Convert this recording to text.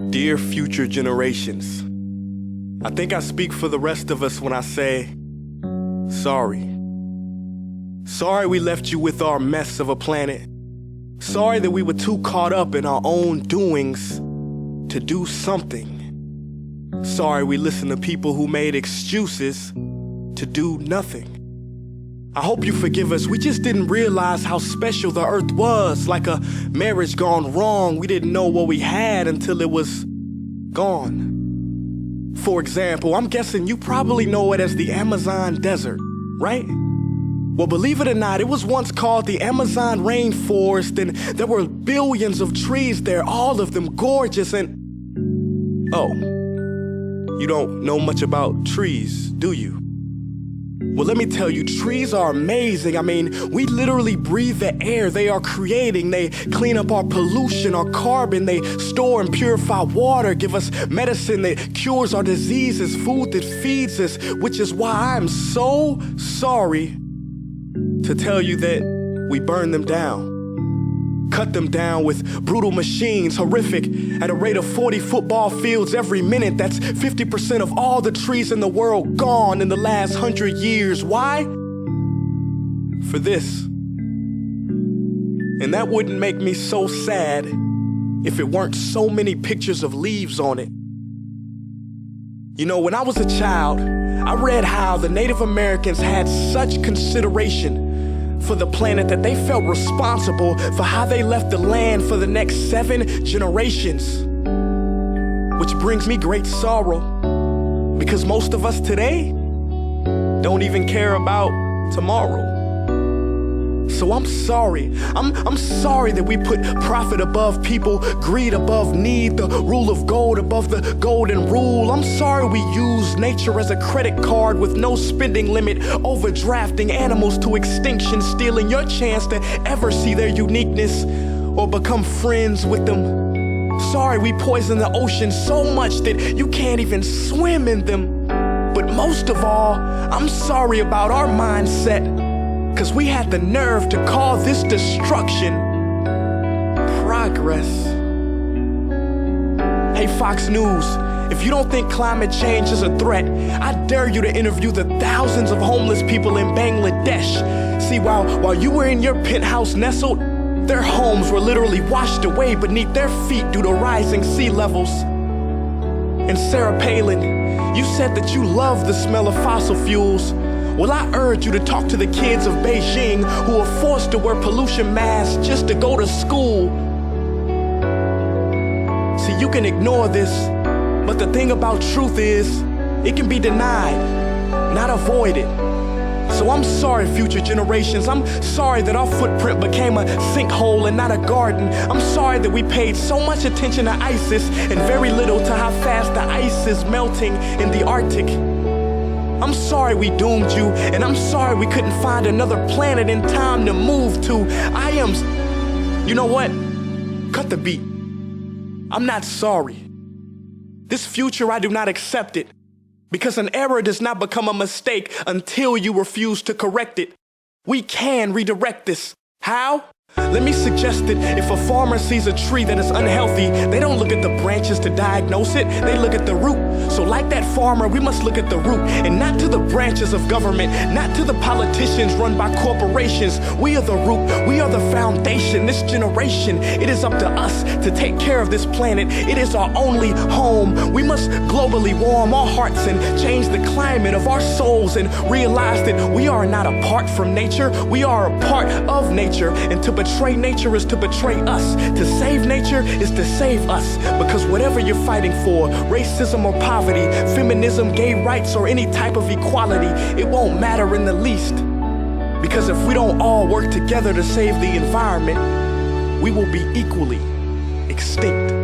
Dear future generations, I think I speak for the rest of us when I say, sorry. Sorry we left you with our mess of a planet. Sorry that we were too caught up in our own doings to do something. Sorry we listened to people who made excuses to do nothing. I hope you forgive us. We just didn't realize how special the earth was. Like a marriage gone wrong, we didn't know what we had until it was gone. For example, I'm guessing you probably know it as the Amazon desert, right? Well, believe it or not, it was once called the Amazon rainforest, and there were billions of trees there, all of them gorgeous. And oh, you don't know much about trees, do you? Well, let me tell you, trees are amazing. I mean, we literally breathe the air they are creating. They clean up our pollution, our carbon. They store and purify water, give us medicine that cures our diseases, food that feeds us, which is why I'm so sorry to tell you that we burn them down. Cut them down with brutal machines, horrific, at a rate of 40 football fields every minute. That's 50% of all the trees in the world gone in the last 100 years. Why? For this. And that wouldn't make me so sad if it weren't so many pictures of leaves on it. You know, when I was a child, I read how the Native Americans had such consideration for the planet that they felt responsible for how they left the land for the next 7 generations. Which brings me great sorrow, because most of us today don't even care about tomorrow. So I'm sorry. I'm sorry that we put profit above people, greed above need, the rule of gold above the golden rule. I'm sorry we use nature as a credit card with no spending limit, overdrafting animals to extinction, stealing your chance to ever see their uniqueness or become friends with them. Sorry we poison the ocean so much that you can't even swim in them. But most of all, I'm sorry about our mindset, 'cause we had the nerve to call this destruction progress. Hey Fox News, if you don't think climate change is a threat, I dare you to interview the thousands of homeless people in Bangladesh. See, while you were in your penthouse nestled, their homes were literally washed away beneath their feet due to rising sea levels. And Sarah Palin, you said that you love the smell of fossil fuels. Well, I urge you to talk to the kids of Beijing who are forced to wear pollution masks just to go to school. See, you can ignore this, but the thing about truth is, it can be denied, not avoided. So I'm sorry, future generations. I'm sorry that our footprint became a sinkhole and not a garden. I'm sorry that we paid so much attention to ISIS and very little to how fast the ice is melting in the Arctic. I'm sorry we doomed you, and I'm sorry we couldn't find another planet in time to move to. You know what? Cut the beat. I'm not sorry. This future, I do not accept it, because an error does not become a mistake until you refuse to correct it. We can redirect this. How? Let me suggest that if a farmer sees a tree that is unhealthy, they don't look at the branches to diagnose it, they look at the root. So like that farmer, we must look at the root, and not to the branches of government, not to the politicians run by corporations. We are the root, we are the foundation. This generation, it is up to us to take care of this planet. It is our only home. We must globally warm our hearts and change the climate of our souls and realize that we are not apart from nature, we are a part of nature. And to betray nature is to betray us. To save nature is to save us. Because whatever you're fighting for, racism or poverty, feminism, gay rights, or any type of equality, it won't matter in the least. Because if we don't all work together to save the environment, we will be equally extinct.